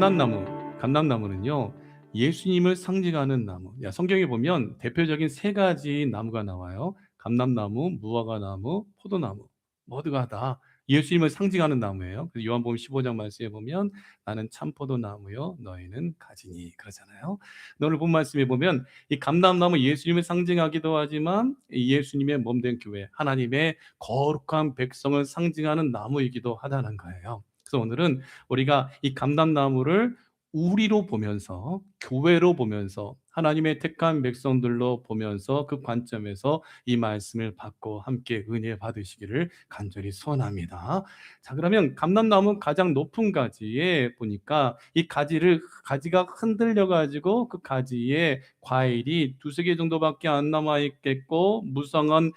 감람나무는요, 예수님을 상징하는 나무. 성경에 보면 대표적인 세 가지 나무가 나와요. 감람나무, 무화과나무, 포도나무. 모두가 다 예수님을 상징하는 나무예요. 그래서 요한복음 15장 말씀에 보면 나는 참포도나무요, 너희는 가지니 그러잖아요. 오늘 본 말씀에 보면 이 감람나무 예수님을 상징하기도 하지만 예수님의 몸된 교회, 하나님의 거룩한 백성을 상징하는 나무이기도 하다는 거예요. 그래서 오늘은 우리가 이 감람나무를 우리로 보면서, 교회로 보면서, 하나님의 택한 백성들로 보면서 그 관점에서 이 말씀을 받고 함께 은혜 받으시기를 간절히 소원합니다. 자, 그러면 감람나무 가장 높은 가지에 보니까 이 가지가 흔들려 가지고 그 가지에 과일이 두세 개 정도밖에 안 남아 있겠고, 무성한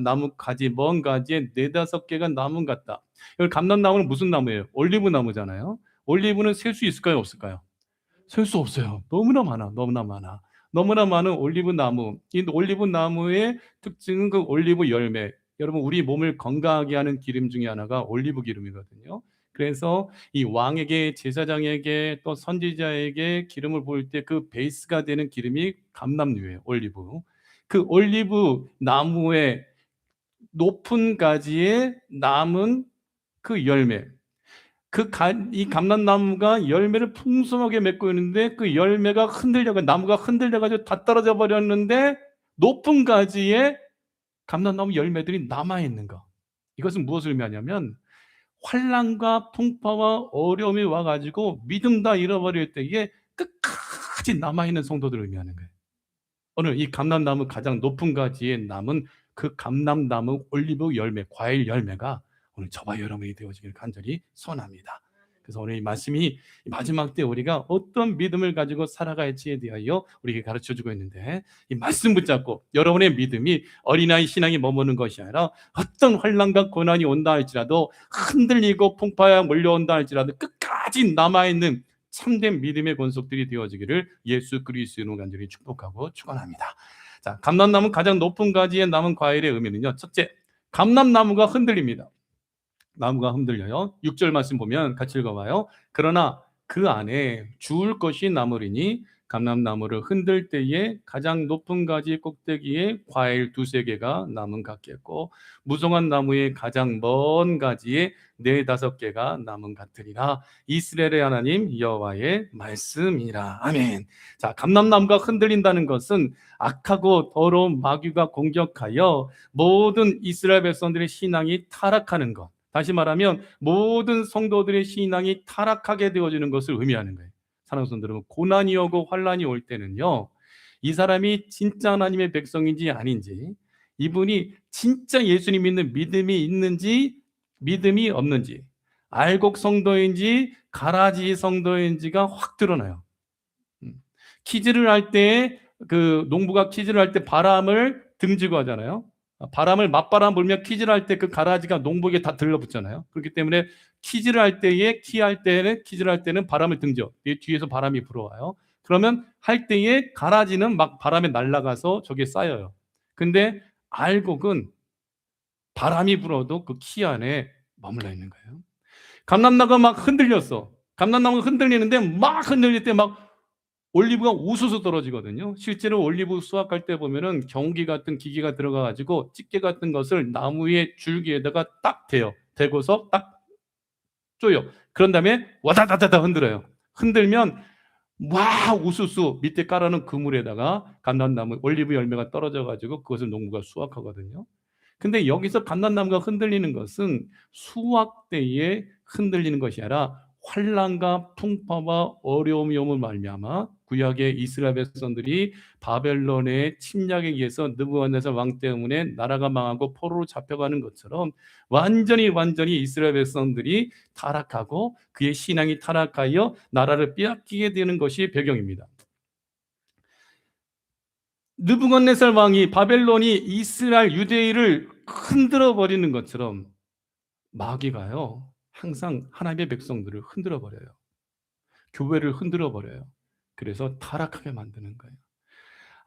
나무 가지, 먼 가지에 네다섯 개가 나무 같다. 이 감람나무는 무슨 나무예요? 올리브 나무잖아요. 올리브는 셀 수 있을까요, 없을까요? 셀 수 없어요. 너무나 많아, 너무나 많아. 너무나 많은 올리브 나무. 이 올리브 나무의 특징은 그 올리브 열매. 여러분, 우리 몸을 건강하게 하는 기름 중에 하나가 올리브 기름이거든요. 그래서 이 왕에게, 제사장에게, 또 선지자에게 기름을 부을 때 그 베이스가 되는 기름이 감람류예요, 올리브. 그 올리브 나무의 높은 가지에 남은 그 열매, 이 감람나무가 열매를 풍성하게 맺고 있는데 그 열매가 나무가 흔들려가지고 다 떨어져 버렸는데 높은 가지에 감람나무 열매들이 남아있는 거. 이것은 무엇을 의미하냐면 환난과 풍파와 어려움이 와가지고 믿음 다 잃어버릴 때에 끝까지 남아있는 성도들을 의미하는 거예요. 오늘 이 감람나무 가장 높은 가지에 남은 그 감람나무 올리브 열매, 과일 열매가 오늘 저와 여러분이 되어지길 간절히 소원합니다. 그래서 오늘 이 말씀이 마지막 때 우리가 어떤 믿음을 가지고 살아갈지에 대하여 우리에게 가르쳐주고 있는데, 이 말씀 붙잡고 여러분의 믿음이 어린아이 신앙이 머무는 것이 아니라 어떤 환난과 고난이 온다 할지라도, 흔들리고 풍파가 몰려온다 할지라도 끝까지 남아있는 참된 믿음의 권속들이 되어지기를 예수 그리스도의 이름으로 간절히 축복하고 축원합니다. 자, 감람나무 가장 높은 가지에 남은 과일의 의미는요, 첫째, 감람나무가 흔들립니다. 나무가 흔들려요. 6절 말씀 보면 같이 읽어봐요. 그러나 그 안에 주울 것이 남으리니 감람나무를 흔들 때에 가장 높은 가지 꼭대기에 과일 두세 개가 남은 같겠고, 무성한 나무의 가장 먼 가지에 네다섯 개가 남은 같으리라. 이스라엘의 하나님 여호와의 말씀이라. 아멘. 자, 감람나무가 흔들린다는 것은 악하고 더러운 마귀가 공격하여 모든 이스라엘 백성들의 신앙이 타락하는 것, 다시 말하면 모든 성도들의 신앙이 타락하게 되어지는 것을 의미하는 거예요. 사랑하는 성도 여러분, 고난이 오고 환난이 올 때는요, 이 사람이 진짜 하나님의 백성인지 아닌지, 이분이 진짜 예수님 믿는 믿음이 있는지 믿음이 없는지, 알곡 성도인지 가라지 성도인지가 확 드러나요. 키즈를 할 때, 그 농부가 키즈를 할 때 바람을 등지고 하잖아요. 바람을 맞바람 불면 키즈를 할 때 그 가라지가 농부에게 다 들러붙잖아요. 그렇기 때문에 키즈를 할 때는 바람을 등져. 뒤에서 바람이 불어와요. 그러면 할 때에 가라지는 막 바람에 날아가서 저기에 쌓여요. 근데 알곡은 바람이 불어도 그 키 안에 머물러 있는 거예요. 감람나무가 막 흔들렸어. 감람나무가 흔들리는데 막 흔들릴 때 막 올리브가 우수수 떨어지거든요. 실제로 올리브 수확할 때 보면은 경운기 같은 기계가 들어가 가지고 집게 같은 것을 나무의 줄기에다가 딱 대요. 대고서 딱 쪼여. 그런 다음에 와다다다다 흔들어요. 흔들면 와 우수수 밑에 깔아놓은 그물에다가 감람나무 올리브 열매가 떨어져 가지고 그것을 농부가 수확하거든요. 근데 여기서 감람나무가 흔들리는 것은 수확 때에 흔들리는 것이 아니라 환난과 풍파와 어려움이 오면 말미암아 구약의 이스라엘 백성들이 바벨론의 침략에 의해서 느부갓네살 왕 때문에 나라가 망하고 포로로 잡혀가는 것처럼 완전히 이스라엘 백성들이 타락하고 그의 신앙이 타락하여 나라를 빼앗기게 되는 것이 배경입니다. 느부갓네살 왕이, 바벨론이 이스라엘 유대인을 흔들어 버리는 것처럼 마귀가요 항상 하나님의 백성들을 흔들어 버려요. 교회를 흔들어 버려요. 그래서 타락하게 만드는 거예요.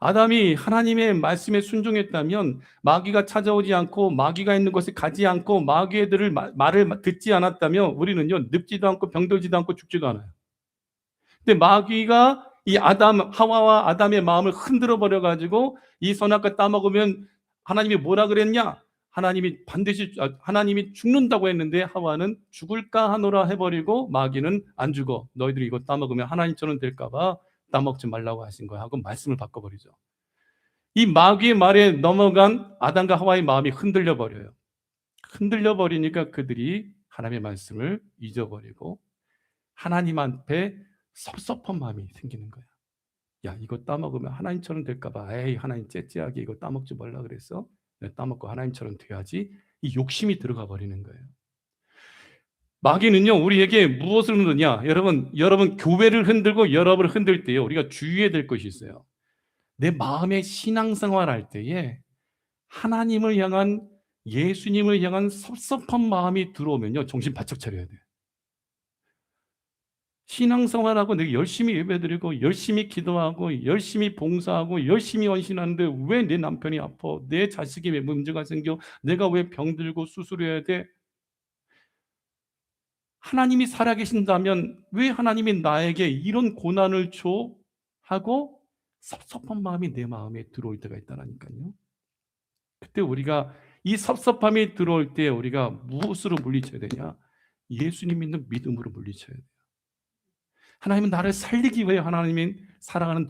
아담이 하나님의 말씀에 순종했다면 마귀가 찾아오지 않고 마귀가 있는 곳에 가지 않고 마귀들을 말을 듣지 않았다면 우리는요 늙지도 않고 병들지도 않고 죽지도 않아요. 근데 마귀가 이 하와와 아담의 마음을 흔들어 버려 가지고 이 선악과 따먹으면 하나님이 뭐라 그랬냐? 하나님이 반드시 하나님이 죽는다고 했는데 하와는 죽을까 하노라 해 버리고 마귀는 안 죽어. 너희들이 이거 따먹으면 하나님처럼 될까 봐 따먹지 말라고 하신 거야 하고 말씀을 바꿔 버리죠. 이 마귀의 말에 넘어간 아담과 하와의 마음이 흔들려 버려요. 흔들려 버리니까 그들이 하나님의 말씀을 잊어버리고 하나님 앞에 섭섭한 마음이 생기는 거야. 야, 이거 따먹으면 하나님처럼 될까 봐. 에이, 하나님 째째하게 이거 따먹지 말라 그랬어. 내가 따먹고 하나님처럼 돼야지. 이 욕심이 들어가 버리는 거예요. 마귀는요, 우리에게 무엇을 흔드냐? 여러분 교회를 흔들고 여러분을 흔들 때요, 우리가 주의해야 될 것이 있어요. 내 마음의 신앙생활 할 때에 하나님을 향한, 예수님을 향한 섭섭한 마음이 들어오면요, 정신 바짝 차려야 돼요. 신앙생활하고 내가 열심히 예배드리고 열심히 기도하고 열심히 봉사하고 열심히 헌신하는데 왜 내 남편이 아파? 내 자식이 왜 문제가 생겨? 내가 왜 병들고 수술해야 돼? 하나님이 살아계신다면 왜 하나님이 나에게 이런 고난을 줘? 하고 섭섭한 마음이 내 마음에 들어올 때가 있다니까요. 그때 우리가 이 섭섭함이 들어올 때 우리가 무엇으로 물리쳐야 되냐? 예수님 믿는 믿음으로 물리쳐야 돼요. 하나님은 나를 살리기 위해 하나님이 사랑하는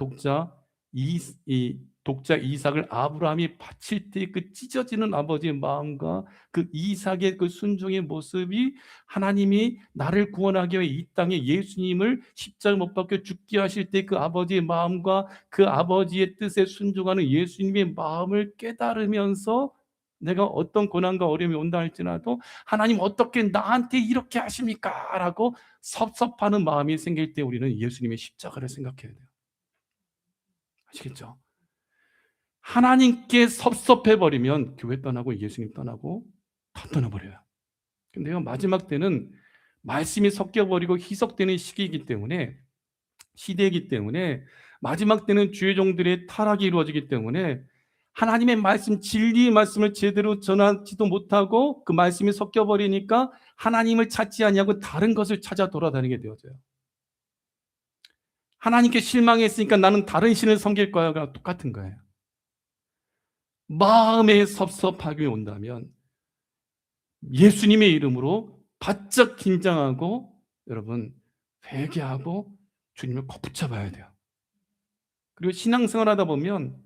이 독자 이삭을 아브라함이 바칠 때 그 찢어지는 아버지의 마음과 그 이삭의 그 순종의 모습이 하나님이 나를 구원하기 위해 이 땅에 예수님을 십자가 못 박혀 죽게 하실 때 그 아버지의 마음과 그 아버지의 뜻에 순종하는 예수님의 마음을 깨달으면서 내가 어떤 고난과 어려움이 온다 할지라도 하나님 어떻게 나한테 이렇게 하십니까? 라고 섭섭하는 마음이 생길 때 우리는 예수님의 십자가를 생각해야 돼요. 아시겠죠? 하나님께 섭섭해버리면 교회 떠나고 예수님 떠나고 다 떠나버려요. 근데요, 마지막 때는 말씀이 섞여버리고 희석되는 시대이기 때문에 마지막 때는 주의 종들의 타락이 이루어지기 때문에 하나님의 말씀, 진리의 말씀을 제대로 전하지도 못하고 그 말씀이 섞여버리니까 하나님을 찾지 아니하고 다른 것을 찾아 돌아다니게 되어져요. 하나님께 실망했으니까 나는 다른 신을 섬길 거야가 똑같은 거예요. 마음에 섭섭하게 온다면 예수님의 이름으로 바짝 긴장하고 여러분 회개하고 주님을 꼭 붙잡아야 돼요. 그리고 신앙생활 하다 보면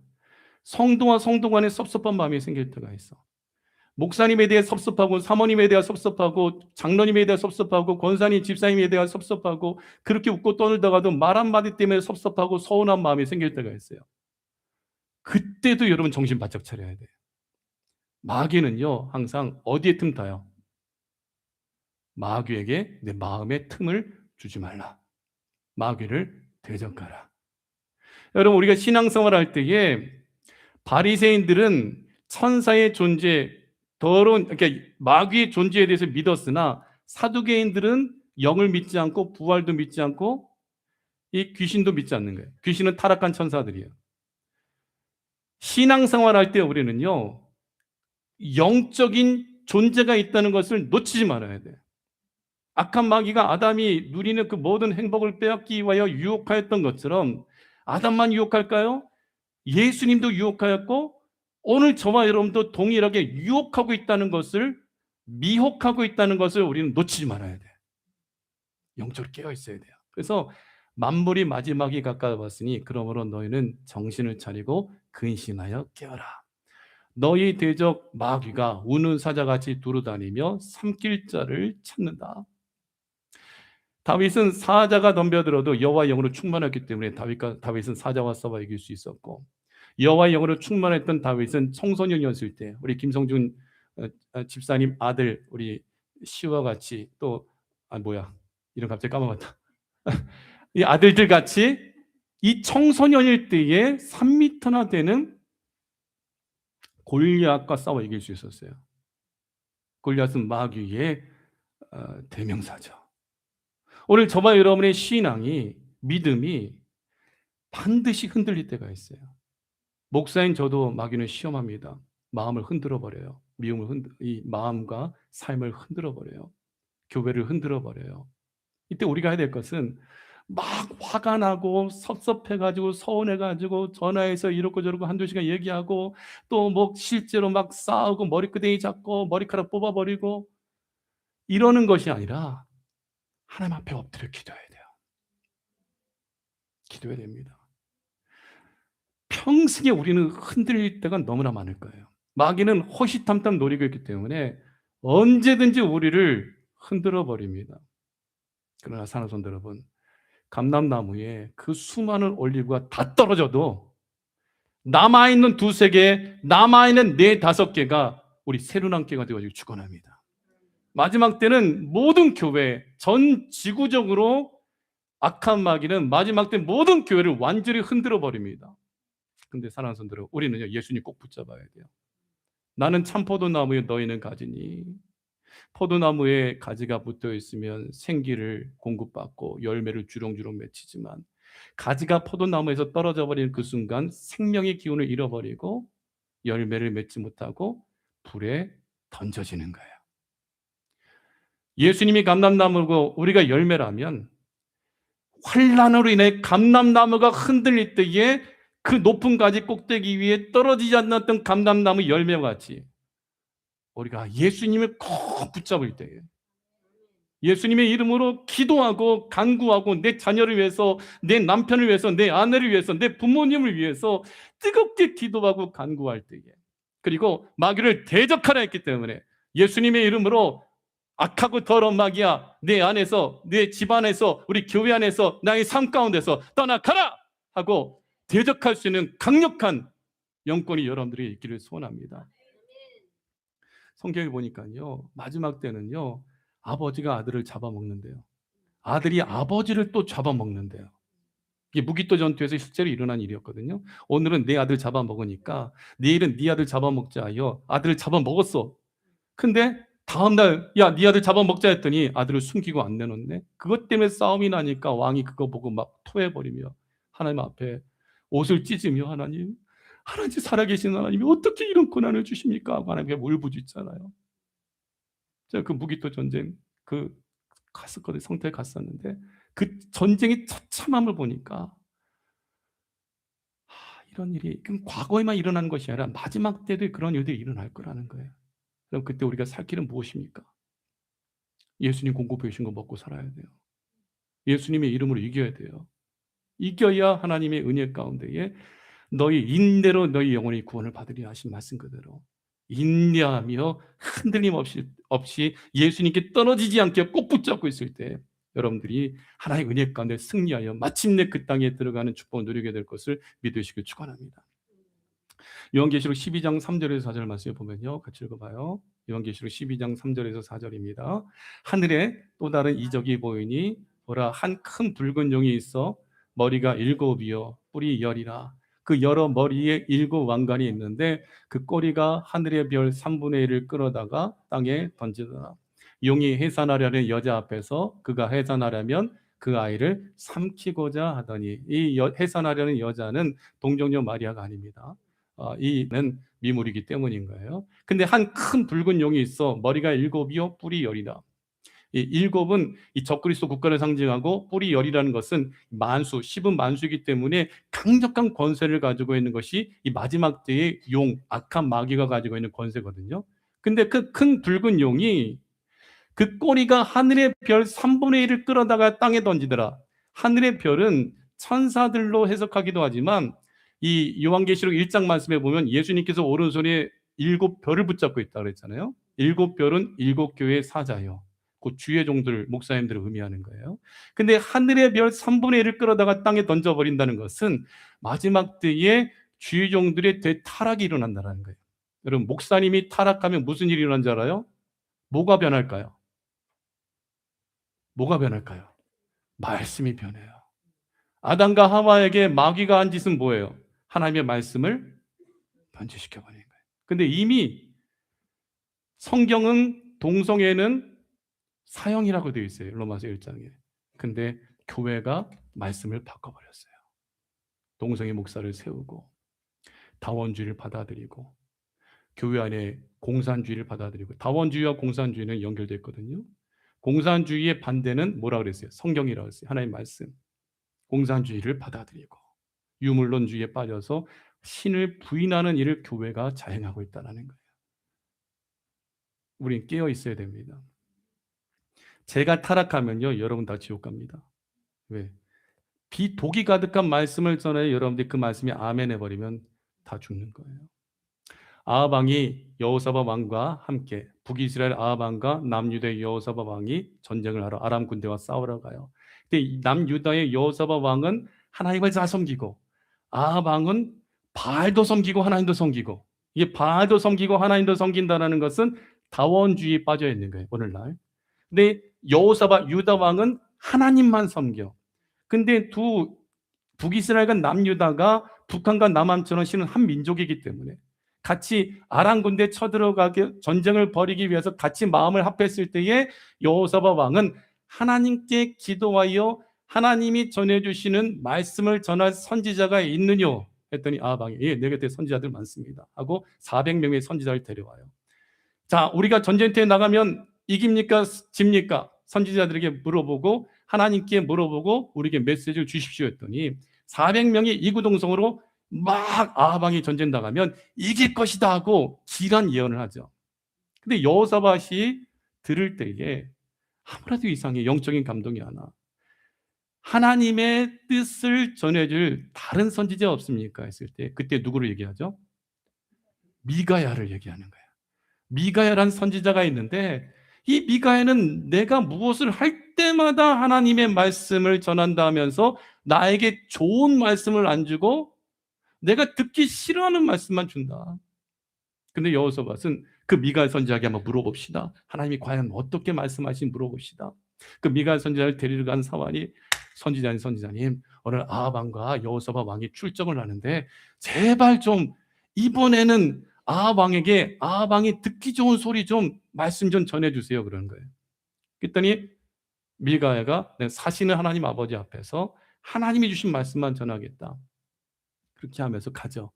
성도와 성도 간에 섭섭한 마음이 생길 때가 있어. 목사님에 대해 섭섭하고 사모님에 대해 섭섭하고 장로님에 대해 섭섭하고 권사님 집사님에 대해 섭섭하고 그렇게 웃고 떠들다가도 말 한마디 때문에 섭섭하고 서운한 마음이 생길 때가 있어요. 그때도 여러분 정신 바짝 차려야 돼요. 마귀는요 항상 어디에 틈 타요? 마귀에게 내 마음의 틈을 주지 말라. 마귀를 대적하라. 여러분 우리가 신앙생활 할 때에 바리새인들은 천사의 존재, 그러니까 마귀의 존재에 대해서 믿었으나 사두개인들은 영을 믿지 않고 부활도 믿지 않고 이 귀신도 믿지 않는 거예요. 귀신은 타락한 천사들이에요. 신앙생활 할 때 우리는요 영적인 존재가 있다는 것을 놓치지 말아야 돼요. 악한 마귀가 아담이 누리는 그 모든 행복을 빼앗기 위하여 유혹하였던 것처럼 아담만 유혹할까요? 예수님도 유혹하였고 오늘 저와 여러분도 동일하게 유혹하고 있다는 것을, 미혹하고 있다는 것을 우리는 놓치지 말아야 돼요. 영적으로 깨어 있어야 돼요. 그래서 만물이 마지막이 가까워 왔으니 그러므로 너희는 정신을 차리고 근신하여 깨어라. 너희 대적 마귀가 우는 사자같이 두루다니며 삼킬 자를 찾는다. 다윗은 사자가 덤벼들어도 여호와의 영으로 충만했기 때문에 다윗은 사자와 싸워 이길 수 있었고, 여호와의 영으로 충만했던 다윗은 청소년이었을 때 우리 김성준 집사님 아들 우리 시와 같이 또 이름 갑자기 까먹었다. 이 아들들 같이 이 청소년일 때에 3m나 되는 골리앗과 싸워 이길 수 있었어요. 골리앗은 마귀의 대명사죠. 오늘 저와 여러분의 신앙이, 믿음이 반드시 흔들릴 때가 있어요. 목사인 저도 마귀는 시험합니다. 마음을 흔들어 버려요. 이 마음과 삶을 흔들어 버려요. 교회를 흔들어 버려요. 이때 우리가 해야 될 것은 막 화가 나고 섭섭해가지고 서운해가지고 전화해서 이렇고 저렇고 한두 시간 얘기하고 또 뭐 실제로 막 싸우고 머리끄댕이 잡고 머리카락 뽑아버리고 이러는 것이 아니라 하나님 앞에 엎드려 기도해야 돼요. 기도해야 됩니다. 평생에 우리는 흔들릴 때가 너무나 많을 거예요. 마귀는 호시탐탐 노리고 있기 때문에 언제든지 우리를 흔들어 버립니다. 그러나 사랑하는 성도 여러분, 감람나무에 그 수많은 올리브가 다 떨어져도 남아있는 두세 개, 남아있는 네 다섯 개가 우리 새로남개가 되어가지고 죽어납니다. 마지막 때는 모든 교회, 전 지구적으로 악한 마귀는 마지막 때 모든 교회를 완전히 흔들어 버립니다. 근데 사랑하는 성도들, 우리는요, 예수님 꼭 붙잡아야 돼요. 나는 참 포도나무에 너희는 가지니, 포도나무에 가지가 붙어 있으면 생기를 공급받고 열매를 주렁주렁 맺히지만 가지가 포도나무에서 떨어져 버리는 그 순간 생명의 기운을 잃어버리고 열매를 맺지 못하고 불에 던져지는 거예요. 예수님이 감람나무고 우리가 열매라면 환난으로 인해 감람나무가 흔들릴 때에 그 높은 가지 꼭대기 위에 떨어지지 않았던 감람나무 열매와 같이 우리가 예수님을 꼭 붙잡을 때에 예수님의 이름으로 기도하고 간구하고 내 자녀를 위해서, 내 남편을 위해서, 내 아내를 위해서, 내 부모님을 위해서 뜨겁게 기도하고 간구할 때에, 그리고 마귀를 대적하라 했기 때문에 예수님의 이름으로 악하고 더러운 마귀야, 내 안에서, 내 집안에서, 우리 교회 안에서, 나의 삶 가운데서 떠나가라 하고 대적할 수 있는 강력한 영권이 여러분들에게 있기를 소원합니다. 성경에 보니까요, 마지막 때는요, 아버지가 아들을 잡아먹는데요, 아들이 아버지를 또 잡아먹는데요. 이게 무기토 전투에서 실제로 일어난 일이었거든요. 오늘은 내 아들 잡아먹으니까 내일은 네 아들 잡아먹자 하여 아들을 잡아먹었어. 근데 다음날 야, 네 아들 잡아먹자 했더니 아들을 숨기고 안 내놓네. 그것 때문에 싸움이 나니까 왕이 그거 보고 막 토해버리며 하나님 앞에 옷을 찢으며 하나님 살아계신 하나님이 어떻게 이런 고난을 주십니까? 하고 하나님께 울부짖잖아요. 제가 그 무기토 전쟁 갔었거든요. 성태에 갔었는데 그 전쟁의 처참함을 보니까 이런 일이 과거에만 일어난 것이 아니라 마지막 때도 그런 일들이 일어날 거라는 거예요. 그럼 그때 우리가 살 길은 무엇입니까? 예수님 공급해 주신 거 먹고 살아야 돼요. 예수님의 이름으로 이겨야 돼요. 이겨야 하나님의 은혜 가운데에 너희 인내로 너희 영혼이 구원을 받으리라 하신 말씀 그대로 인내하며 흔들림 없이 예수님께 떨어지지 않게 꼭 붙잡고 있을 때 여러분들이 하나님의 은혜 가운데 승리하여 마침내 그 땅에 들어가는 축복을 누리게 될 것을 믿으시길 축원합니다. 요한계시록 12장 3절에서 4절 말씀을 보면요, 같이 읽어봐요. 요한계시록 12장 3절에서 4절입니다. 하늘에 또 다른 이적이 보이니 보라, 한 큰 붉은 용이 있어 머리가 7이요 뿔이 10이라. 그 여러 머리에 7 왕관이 있는데 그 꼬리가 하늘의 별 3분의 1을 끌어다가 땅에 던지더라. 용이 해산하려는 여자 앞에서 그가 해산하려면 그 아이를 삼키고자 하더니, 이 해산하려는 여자는 동정녀 마리아가 아닙니다. 이는 미물이기 때문인 거예요. 근데 한 큰 붉은 용이 있어 머리가 7이요 뿔이 10이다. 이 7은 이 적그리스도 국가를 상징하고 뿔이 10이라는 것은 만수, 10은 만수이기 때문에 강력한 권세를 가지고 있는 것이 이 마지막 때의 용, 악한 마귀가 가지고 있는 권세거든요. 근데 그 큰 붉은 용이 그 꼬리가 하늘의 별 3분의 1을 끌어다가 땅에 던지더라. 하늘의 별은 천사들로 해석하기도 하지만 이 요한계시록 1장 말씀에 보면 예수님께서 오른손에 7별을 붙잡고 있다고 그랬잖아요. 7별은 7교회의 사자예요. 그 주의 종들, 목사님들을 의미하는 거예요. 근데 하늘의 별 3분의 1을 끌어다가 땅에 던져버린다는 것은 마지막 때에 주의 종들의 대타락이 일어난다는 거예요. 여러분, 목사님이 타락하면 무슨 일이 일어난 줄 알아요? 뭐가 변할까요? 뭐가 변할까요? 말씀이 변해요. 아담과 하와에게 마귀가 한 짓은 뭐예요? 하나님의 말씀을 변질시켜버리는 거예요. 근데 이미 성경은 동성애는 사형이라고 되어 있어요. 로마서 1장에. 근데 교회가 말씀을 바꿔버렸어요. 동성애 목사를 세우고 다원주의를 받아들이고 교회 안에 공산주의를 받아들이고, 다원주의와 공산주의는 연결되어 있거든요. 공산주의의 반대는 뭐라 그랬어요? 성경이라고 했어요. 하나님의 말씀. 공산주의를 받아들이고 유물론주의에 빠져서 신을 부인하는 일을 교회가 자행하고 있다는 거예요. 우린 깨어 있어야 됩니다. 제가 타락하면요, 여러분 다 지옥 갑니다. 왜? 비독이 가득한 말씀을 전해 여러분들이 그 말씀이 아멘 해버리면 다 죽는 거예요. 아합 왕이 여호사밧 왕과 함께 북이스라엘 아합 왕과 남유다의 여호사밧 왕이 전쟁을 하러 아람 군대와 싸우러 가요. 근데 이 남유다의 여호사밧 왕은 하나님을 잘 섬기고 아합 왕은 바알도 섬기고 하나님도 섬기고, 이게 바알도 섬기고 하나님도 섬긴다는 것은 다원주의에 빠져 있는 거예요, 오늘날. 근데 여호사밧 유다 왕은 하나님만 섬겨. 근데 두 북이스라엘과 남유다가 북한과 남한처럼 실은 한 민족이기 때문에 같이 아람 군대 쳐들어가게 전쟁을 벌이기 위해서 같이 마음을 합했을 때에 여호사밧 왕은 하나님께 기도하여 하나님이 전해주시는 말씀을 전할 선지자가 있느뇨 했더니 아합 왕이 예, 내 곁에 선지자들 많습니다 하고 400명의 선지자를 데려와요. 자, 우리가 전쟁터에 나가면 이깁니까? 집니까? 선지자들에게 물어보고 하나님께 물어보고 우리에게 메시지를 주십시오 했더니 400명이 이구동성으로 막 아합 왕이 전쟁 나가면 이길 것이다 하고 길한 예언을 하죠. 근데 여호사밧이 들을 때에 아무래도 이상해. 영적인 감동이 하나. 하나님의 뜻을 전해줄 다른 선지자 없습니까? 했을 때 그때 누구를 얘기하죠? 미가야를 얘기하는 거예요. 미가야란 선지자가 있는데 이 미가야는 내가 무엇을 할 때마다 하나님의 말씀을 전한다 하면서 나에게 좋은 말씀을 안 주고 내가 듣기 싫어하는 말씀만 준다. 근데 여호사밧은 그 미가야 선지자에게 한번 물어봅시다. 하나님이 과연 어떻게 말씀하신지 물어봅시다. 그 미가야 선지자를 데리러 간 사환이 선지자님 오늘 아합 왕과 여호사밧 왕이 출정을 하는데 제발 좀 이번에는 아합 왕에게 아합 왕이 듣기 좋은 소리 좀 말씀 좀 전해주세요 그러는 거예요. 그랬더니 미가야가 사시는 하나님 아버지 앞에서 하나님이 주신 말씀만 전하겠다. 그렇게 하면서 가죠.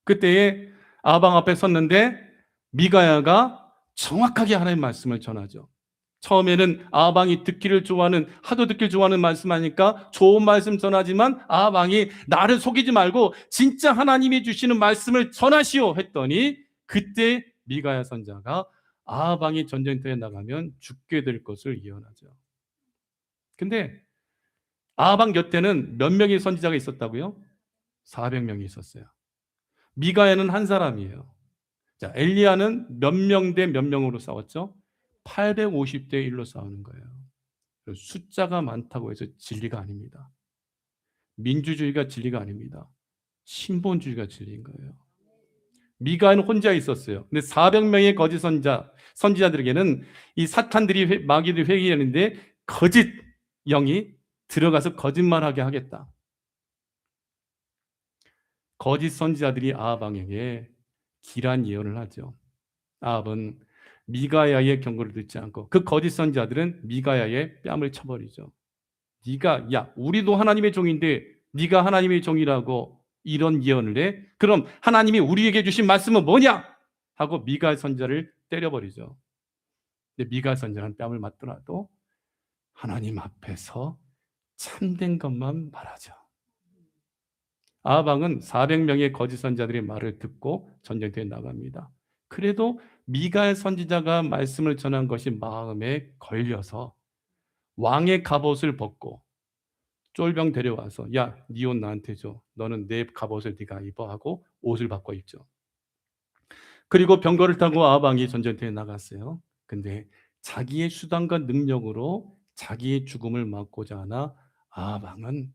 그때에 아합 왕 앞에 섰는데 미가야가 정확하게 하나님의 말씀을 전하죠. 처음에는 아합 왕이 듣기를 좋아하는 하도 듣기를 좋아하는 말씀하니까 좋은 말씀 전하지만 아합 왕이 나를 속이지 말고 진짜 하나님이 주시는 말씀을 전하시오 했더니 그때 미가야 선자가 아합 왕이 전쟁터에 나가면 죽게 될 것을 예언하죠. 근데 아합 왕 곁에는 몇 명의 선지자가 있었다고요? 400명이 있었어요. 미가야는 한 사람이에요. 자, 엘리야는 몇 명 대 몇 명으로 싸웠죠? 850대 1로 싸우는 거예요. 숫자가 많다고 해서 진리가 아닙니다. 민주주의가 진리가 아닙니다. 신본주의가 진리인 거예요. 미가는 혼자 있었어요. 근데 400명의 거짓 선지자들에게는 이 사탄들이 마귀들이 회의하는데 거짓 영이 들어가서 거짓말하게 하겠다. 거짓 선지자들이 아합 왕에게 길한 예언을 하죠. 아합은 미가야의 경고를 듣지 않고 그 거짓 선지자들은 미가야의 뺨을 쳐버리죠. 네가 야 우리도 하나님의 종인데 네가 하나님의 종이라고 이런 예언을 해? 그럼 하나님이 우리에게 주신 말씀은 뭐냐? 하고 미가 선지자를 때려버리죠. 근데 미가 선지자는 뺨을 맞더라도 하나님 앞에서 참된 것만 말하죠. 아합 왕은 400명의 거짓 선지자들의 말을 듣고 전쟁터에 나갑니다. 그래도 미가의 선지자가 말씀을 전한 것이 마음에 걸려서 왕의 갑옷을 벗고 쫄병 데려와서 야, 네 옷 나한테 줘. 너는 내 갑옷을 네가 입어 하고 옷을 바꿔 입죠. 그리고 병거를 타고 아합 왕이 전쟁터에 나갔어요. 근데 자기의 수단과 능력으로 자기의 죽음을 막고자 하나 아합 왕은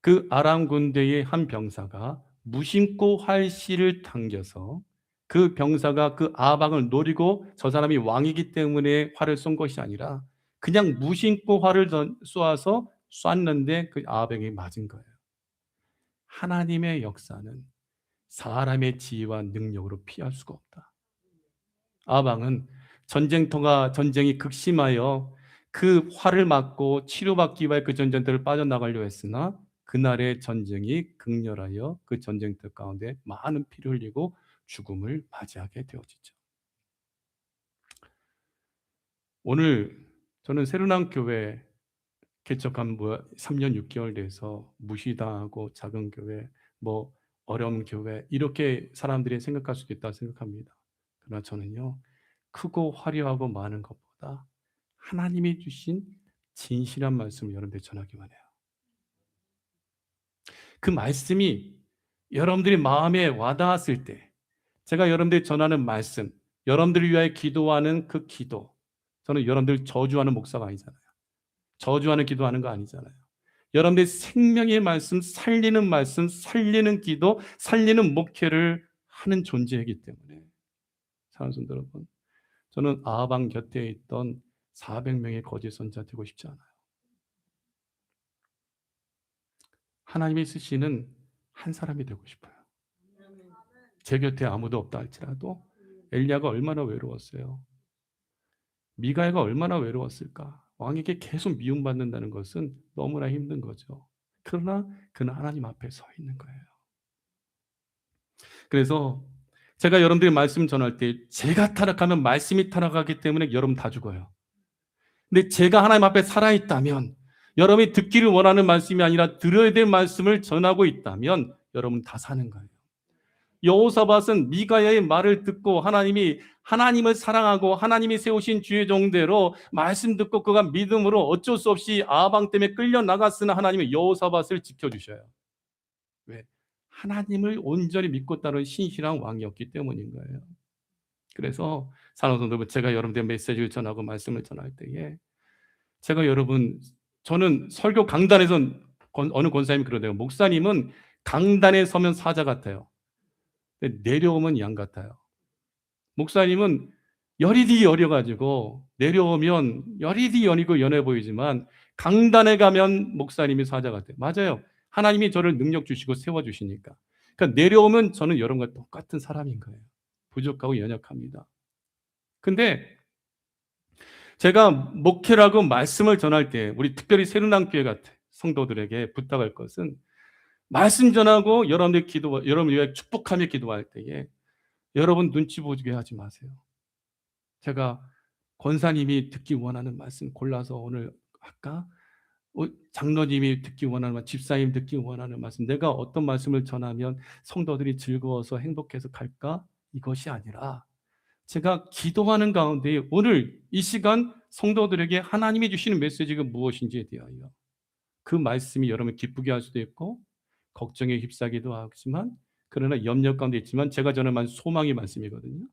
그 아람 군대의 한 병사가 무심코 활시를 당겨서 그 병사가 그 아합 왕을 노리고 저 사람이 왕이기 때문에 활을 쏜 것이 아니라 그냥 무심코 활을 쏘아서 쐈는데 그 아합에게 맞은 거예요. 하나님의 역사는 사람의 지혜와 능력으로 피할 수가 없다. 아합 왕은 전쟁이 극심하여 그 활을 맞고 치료받기 위해 그 전쟁터를 빠져나가려 했으나 그날의 전쟁이 극렬하여 그 전쟁터 가운데 많은 피를 흘리고 죽음을 맞이하게 되어지죠. 오늘 저는 새로운 교회 개척한 3년 6개월 돼서 무시당하고 작은 교회, 뭐 어려운 교회 이렇게 사람들이 생각할 수도 있다고 생각합니다. 그러나 저는요, 크고 화려하고 많은 것보다 하나님이 주신 진실한 말씀을 여러분들 전하기만 해요. 그 말씀이 여러분들이 마음에 와닿았을 때 제가 여러분들이 전하는 말씀, 여러분들을 위하여 기도하는 그 기도, 저는 여러분들 저주하는 목사가 아니잖아요. 저주하는 기도하는 거 아니잖아요. 여러분들의 생명의 말씀, 살리는 기도, 살리는 목회를 하는 존재이기 때문에 사랑하는 성도 여러분, 저는 아방 곁에 있던 400명의 거짓 선지자 되고 싶지 않아요. 하나님이 쓰시는 한 사람이 되고 싶어요. 제 곁에 아무도 없다 할지라도 엘리야가 얼마나 외로웠어요. 미가야가 얼마나 외로웠을까. 왕에게 계속 미움받는다는 것은 너무나 힘든 거죠. 그러나 그는 하나님 앞에 서 있는 거예요. 그래서 제가 여러분들이 말씀 전할 때 제가 타락하면 말씀이 타락하기 때문에 여러분 다 죽어요. 근데 제가 하나님 앞에 살아있다면, 여러분이 듣기를 원하는 말씀이 아니라 들어야 될 말씀을 전하고 있다면 여러분 다 사는 거예요. 여호사밧은 미가야의 말을 듣고 하나님을 사랑하고 하나님이 세우신 주의 종대로 말씀 듣고 그가 믿음으로 어쩔 수 없이 아방 때문에 끌려 나갔으나 하나님은 여호사밧을 지켜주셔요. 왜? 하나님을 온전히 믿고 따르는 신실한 왕이었기 때문인 거예요. 그래서 사랑하는 성도 여러분, 제가 여러분들의 메시지를 전하고 말씀을 전할 때에 저는 설교 강단에서 어느 권사님이 그러대요. 목사님은 강단에 서면 사자 같아요. 내려오면 양 같아요. 목사님은 여리디 여려가지고 내려오면 여리디 여리고 연해 보이지만 강단에 가면 목사님이 사자 같아요. 맞아요. 하나님이 저를 능력 주시고 세워주시니까. 그러니까 내려오면 저는 여러분과 똑같은 사람인 거예요. 부족하고 연약합니다. 근데 제가 목회라고 말씀을 전할 때 우리 특별히 새누랑교회 같은 성도들에게 부탁할 것은, 말씀 전하고 여러분들 위해 축복하며 기도할 때에 여러분 눈치 보게 하지 마세요. 제가 권사님이 듣기 원하는 말씀 골라서 오늘 할까? 장로님이 듣기 원하는 말씀, 집사님 듣기 원하는 말씀, 내가 어떤 말씀을 전하면 성도들이 즐거워서 행복해서 갈까? 이것이 아니라 제가 기도하는 가운데 오늘 이 시간 성도들에게 하나님이 주시는 메시지가 무엇인지에 대하여 그 말씀이 여러분을 기쁘게 할 수도 있고 걱정에 휩싸기도 하지만, 그러나 염려 가운데 있지만 제가 전하는 소망의 말씀이거든요.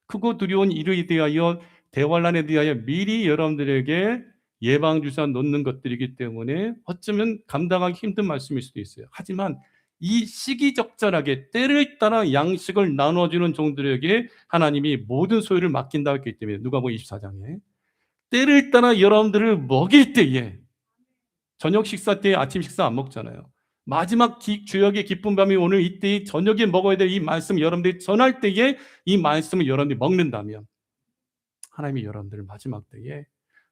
크고 두려운 일에 대하여, 대환란에 대하여 미리 여러분들에게 예방주사 놓는 것들이기 때문에 어쩌면 감당하기 힘든 말씀일 수도 있어요. 하지만 이 시기적절하게 때를 따라 양식을 나눠주는 종들에게 하나님이 모든 소유를 맡긴다 했기 때문에 누가복음 24장에 때를 따라 여러분들을 먹일 때에, 저녁 식사 때에 아침 식사 안 먹잖아요. 마지막 주역의 기쁜 밤이 오늘 이때에 저녁에 먹어야 될 이 말씀 여러분들이 전할 때에 이 말씀을 여러분들이 먹는다면 하나님이 여러분들을 마지막 때에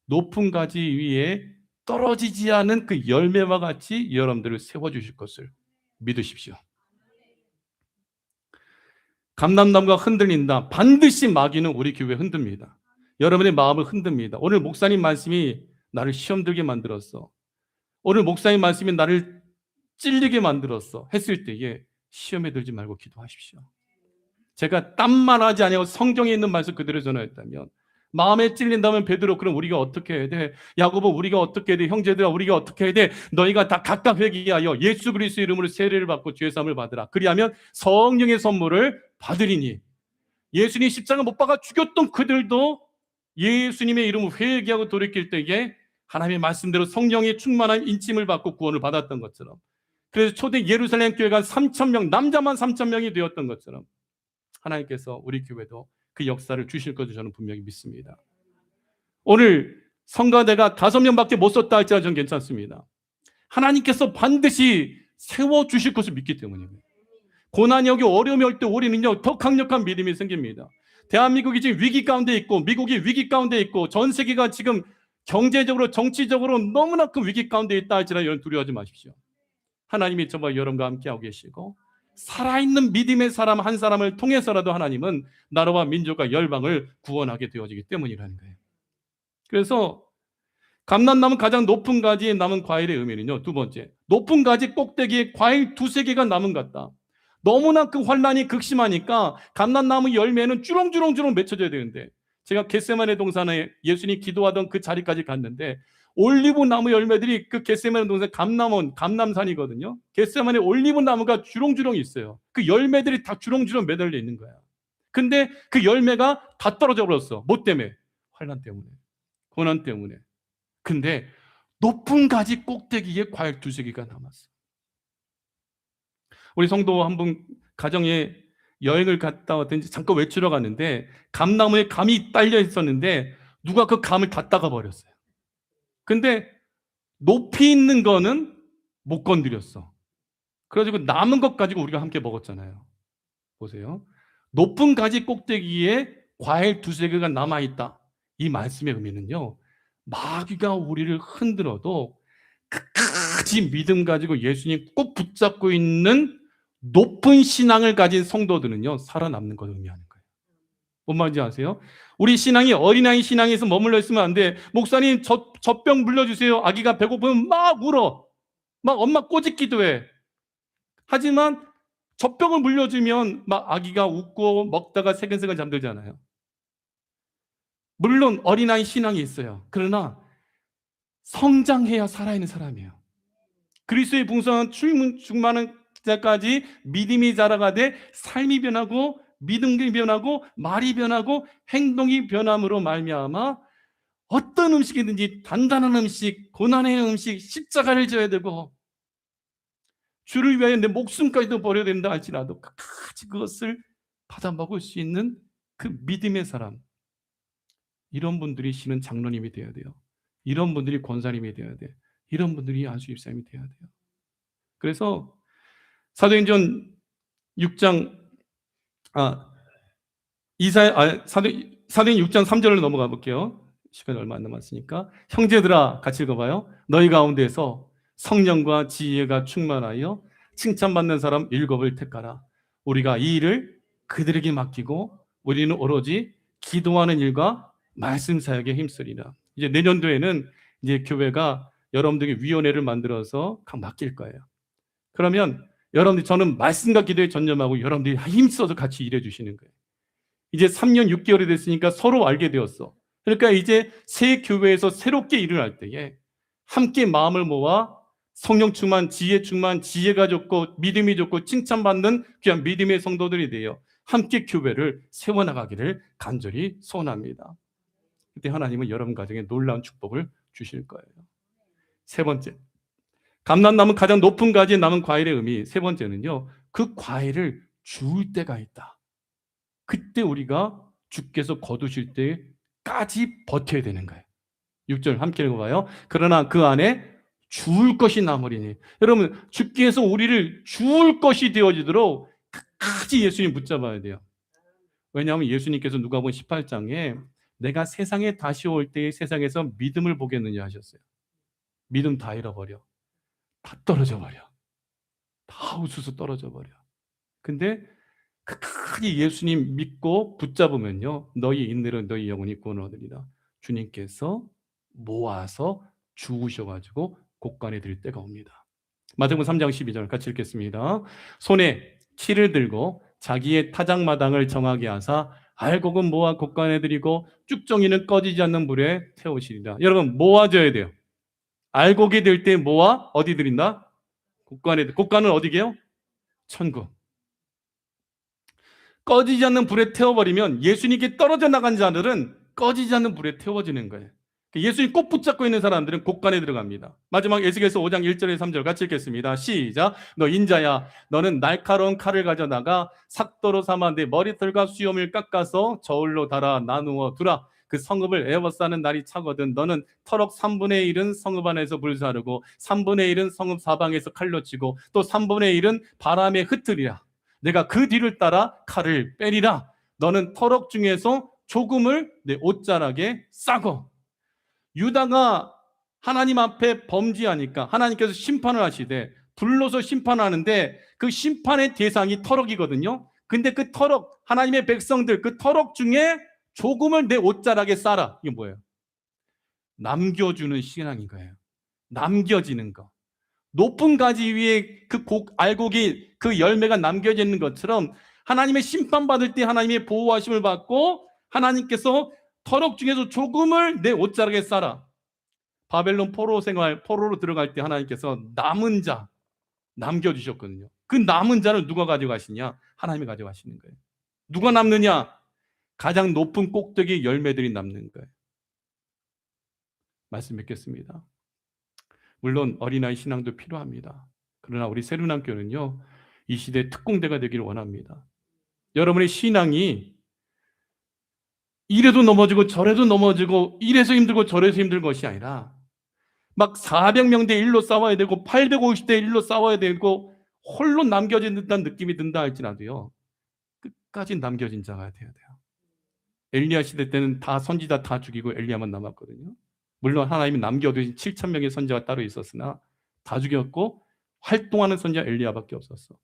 높은 가지 위에 떨어지지 않은 그 열매와 같이 여러분들을 세워주실 것을 믿으십시오. 감람나무가 흔들린다. 반드시 마귀는 우리 교회 흔듭니다. 여러분의 마음을 흔듭니다. 오늘 목사님 말씀이 나를 시험 들게 만들었어. 오늘 목사님 말씀이 나를 찔리게 만들었어. 했을 때에 시험에 들지 말고 기도하십시오. 제가 딴말 하지 아니하고 성경에 있는 말씀 그대로 전하였다면, 마음에 찔린다면 베드로, 그럼 우리가 어떻게 해야 돼? 야고보, 우리가 어떻게 해야 돼? 형제들아, 우리가 어떻게 해야 돼? 너희가 다 각각 회개하여 예수 그리스도의 이름으로 세례를 받고 죄 사함을 받으라. 그리하면 성령의 선물을 받으리니. 예수님 십자가 못 박아 죽였던 그들도 예수님의 이름으로 회개하고 돌이킬 때에 하나님의 말씀대로 성령의 충만한 인침을 받고 구원을 받았던 것처럼, 그래서 초대 예루살렘 교회가 3,000명, 남자만 3,000명이 되었던 것처럼 하나님께서 우리 교회도 그 역사를 주실 것을 저는 분명히 믿습니다. 오늘 성가대가 5명밖에 못 썼다 할지라도 저는 괜찮습니다. 하나님께서 반드시 세워주실 것을 믿기 때문입니다. 고난이 오고 어려움이 올 때 우리는요 더 강력한 믿음이 생깁니다. 대한민국이 지금 위기 가운데 있고, 미국이 위기 가운데 있고, 전 세계가 지금 경제적으로 정치적으로 너무나 큰 위기 가운데 있다 할지라도 여러분 두려워하지 마십시오. 하나님이 저와 여러분과 함께하고 계시고, 살아있는 믿음의 사람 한 사람을 통해서라도 하나님은 나라와 민족과 열방을 구원하게 되어지기 때문이라는 거예요. 그래서 감람나무 가장 높은 가지에 남은 과일의 의미는요. 두 번째, 높은 가지 꼭대기에 과일 두세 개가 남은 것 같다. 너무나 그 환란이 극심하니까 감람나무 열매는 주렁주렁 맺혀져야 되는데, 제가 겟세마네 동산에 예수님이 기도하던 그 자리까지 갔는데 올리브 나무 열매들이, 그 겟세마네 동산 감남산이거든요. 겟세마네 올리브 나무가 주렁주렁 있어요. 그 열매들이 다 주렁주렁 매달려 있는 거야. 근데 그 열매가 다 떨어져 버렸어. 뭐 때문에? 환란 때문에, 고난 때문에. 근데 높은 가지 꼭대기에 과일 두세 개가 남았어. 우리 성도 한 분 가정에 여행을 갔다 왔더니 잠깐 외출하 갔는데 감나무에 감이 딸려 있었는데 누가 그 감을 다 따가 버렸어요. 근데 높이 있는 거는 못 건드렸어. 그래가지고 남은 것 가지고 우리가 함께 먹었잖아요. 보세요. 높은 가지 꼭대기에 과일 두세 개가 남아있다. 이 말씀의 의미는요, 마귀가 우리를 흔들어도 끝까지 믿음 가지고 예수님 꼭 붙잡고 있는 높은 신앙을 가진 성도들은요, 살아남는 걸 의미하는 거예요. 뭔 말인지 아세요? 우리 신앙이 어린아이 신앙에서 머물러 있으면 안 돼. 목사님, 젖병 물려주세요. 아기가 배고프면 막 울어. 막 엄마 꼬집기도 해. 하지만 젖병을 물려주면 막 아기가 웃고 먹다가 새근새근 잠들잖아요. 물론 어린아이 신앙이 있어요. 그러나 성장해야 살아있는 사람이에요. 그리스도의 풍성한 충만한 때까지 믿음이 자라가되 삶이 변하고 믿음이 변하고 말이 변하고 행동이 변함으로 말미암아 어떤 음식이든지 단단한 음식, 고난의 음식, 십자가를 져야 되고 주를 위하여 내 목숨까지도 버려야 된다 할지라도 끝까지 그것을 받아 먹을 수 있는 그 믿음의 사람, 이런 분들이 신은 장로님이 되어야 돼요. 이런 분들이 권사님이 되어야 돼. 이런 분들이 안수 집사님이 되어야 돼요. 그래서 사도행전 6장 사도행 6장 3절로 넘어가 볼게요. 시간이 얼마 안 남았으니까. 형제들아, 같이 읽어봐요. 너희 가운데서 성령과 지혜가 충만하여 칭찬받는 사람 7을 택하라. 우리가 이 일을 그들에게 맡기고 우리는 오로지 기도하는 일과 말씀 사역에 힘쓰리라. 이제 내년도에는 이제 교회가 여러분들에게 위원회를 만들어서 각 맡길 거예요. 그러면 여러분들, 저는 말씀과 기도에 전념하고 여러분들이 힘써서 같이 일해 주시는 거예요. 이제 3년 6개월이 됐으니까 서로 알게 되었어. 그러니까 이제 새 교회에서 새롭게 일을 할 때에 함께 마음을 모아 성령 충만, 지혜 충만, 지혜가 좋고 믿음이 좋고 칭찬받는 귀한 믿음의 성도들이 되어 함께 교회를 세워나가기를 간절히 소원합니다. 그때 하나님은 여러분 가정에 놀라운 축복을 주실 거예요. 세 번째, 감람나무 가장 높은 가지에 남은 과일의 의미. 세 번째는요, 그 과일을 주울 때가 있다. 그때 우리가 주께서 거두실 때까지 버텨야 되는 거예요. 6절 함께 읽어봐요. 그러나 그 안에 주울 것이 남으리니. 여러분, 주께서 우리를 주울 것이 되어지도록 끝까지 예수님 붙잡아야 돼요. 왜냐하면 예수님께서 누가복음 18장에 내가 세상에 다시 올 때에 세상에서 믿음을 보겠느냐 하셨어요. 믿음 다 잃어버려. 다 떨어져 버려. 다 우수수 떨어져 버려. 근데 끝까지 예수님 믿고 붙잡으면요, 너희 인들은 너희 영혼이 구원을 얻으리라. 주님께서 모아서 주우셔가지고 곳간에 드릴 때가 옵니다. 마태복음 3장 12절 같이 읽겠습니다. 손에 키를 들고 자기의 타작마당을 정하게 하사 알곡은 모아 곳간에 드리고 쭉정이는 꺼지지 않는 불에 태우시리라. 여러분, 모아져야 돼요. 알곡이 될 때 모아 어디 드린다? 곳간은 어디게요? 천국. 꺼지지 않는 불에 태워버리면 예수님께 떨어져 나간 자들은 꺼지지 않는 불에 태워지는 거예요. 예수님 꼭 붙잡고 있는 사람들은 곳간에 들어갑니다. 마지막 에스겔서 5장 1절에 3절 같이 읽겠습니다. 시작. 너 인자야, 너는 날카로운 칼을 가져다가 삭도로 삼아 내 머리털과 수염을 깎아서 저울로 달아 나누어 두라. 그 성읍을 에워싸는 날이 차거든. 너는 터럭 3분의 1은 성읍 안에서 불사르고 3분의 1은 성읍 사방에서 칼로 치고 또 3분의 1은 바람에 흩으리라. 내가 그 뒤를 따라 칼을 빼리라. 너는 터럭 중에서 조금을 내 옷자락에 싸고. 유다가 하나님 앞에 범죄하니까 하나님께서 심판을 하시되 불로서 심판하는데 그 심판의 대상이 터럭이거든요. 근데 그 터럭, 하나님의 백성들 그 터럭 중에 조금을 내 옷자락에 싸라. 이게 뭐예요? 남겨주는 신앙인 거예요. 남겨지는 거. 높은 가지 위에 그 알곡이 그 열매가 남겨져 있는 것처럼 하나님의 심판받을 때 하나님의 보호하심을 받고 하나님께서 터럭 중에서 조금을 내 옷자락에 싸라. 바벨론 포로로 들어갈 때 하나님께서 남은 자 남겨주셨거든요. 그 남은 자를 누가 가져가시냐? 하나님이 가져가시는 거예요. 누가 남느냐? 가장 높은 꼭대기 열매들이 남는 거예요. 말씀 맺겠습니다. 물론 어린아이 신앙도 필요합니다. 그러나 우리 새로남교는요, 이 시대의 특공대가 되기를 원합니다. 여러분의 신앙이 이래도 넘어지고 저래도 넘어지고 이래서 힘들고 저래서 힘든 것이 아니라 막 400명 대 1로 싸워야 되고 850대 1로 싸워야 되고 홀로 남겨진 듯한 느낌이 든다 할지라도요, 끝까지 남겨진 자가 되어야 돼요. 엘리야 시대 때는 다 선지자 다 죽이고 엘리야만 남았거든요. 물론 하나님이 남겨두신 7,000명의 선지자가 따로 있었으나 다 죽였고 활동하는 선지자 엘리야밖에 없었어.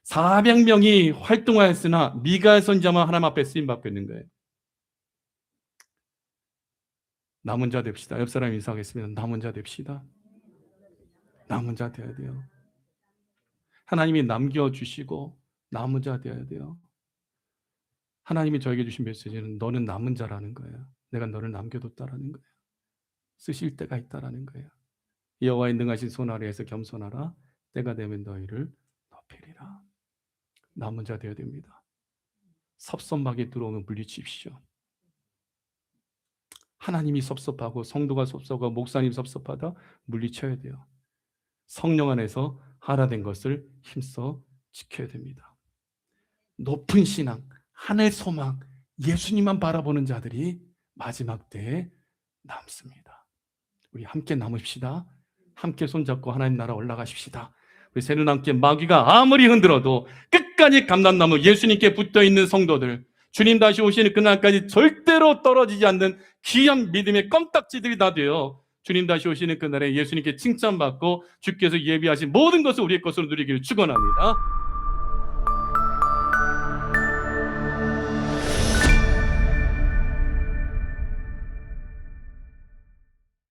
400명이 활동하였으나 미가엘 선지자만 하나님 앞에 쓰임받고 있는 거예요. 남은 자 됩시다. 옆 사람 인사하겠습니다. 남은 자 됩시다. 남은 자 되어야 돼요. 하나님이 남겨주시고 남은 자 되어야 돼요. 하나님이 저에게 주신 메시지는 너는 남은 자라는 거예요. 내가 너를 남겨뒀다라는 거예요. 쓰실 때가 있다라는 거예요. 여호와의 능하신 손 아래에서 겸손하라. 때가 되면 너희를 높이리라. 남은 자 되어야 됩니다. 섭섭하게 들어오면 물리치십시오. 하나님이 섭섭하고 성도가 섭섭하고 목사님 섭섭하다 물리쳐야 돼요. 성령 안에서 하나된 것을 힘써 지켜야 됩니다. 높은 신앙, 하늘 소망, 예수님만 바라보는 자들이 마지막 때에 남습니다. 우리 함께 남읍시다. 함께 손잡고 하나님 나라 올라가십시다. 우리 새누남께 마귀가 아무리 흔들어도 끝까지 감람나무 예수님께 붙어있는 성도들, 주님 다시 오시는 그날까지 절대로 떨어지지 않는 귀한 믿음의 껌딱지들이 다 되어 주님 다시 오시는 그날에 예수님께 칭찬받고 주께서 예비하신 모든 것을 우리의 것으로 누리기를 축원합니다.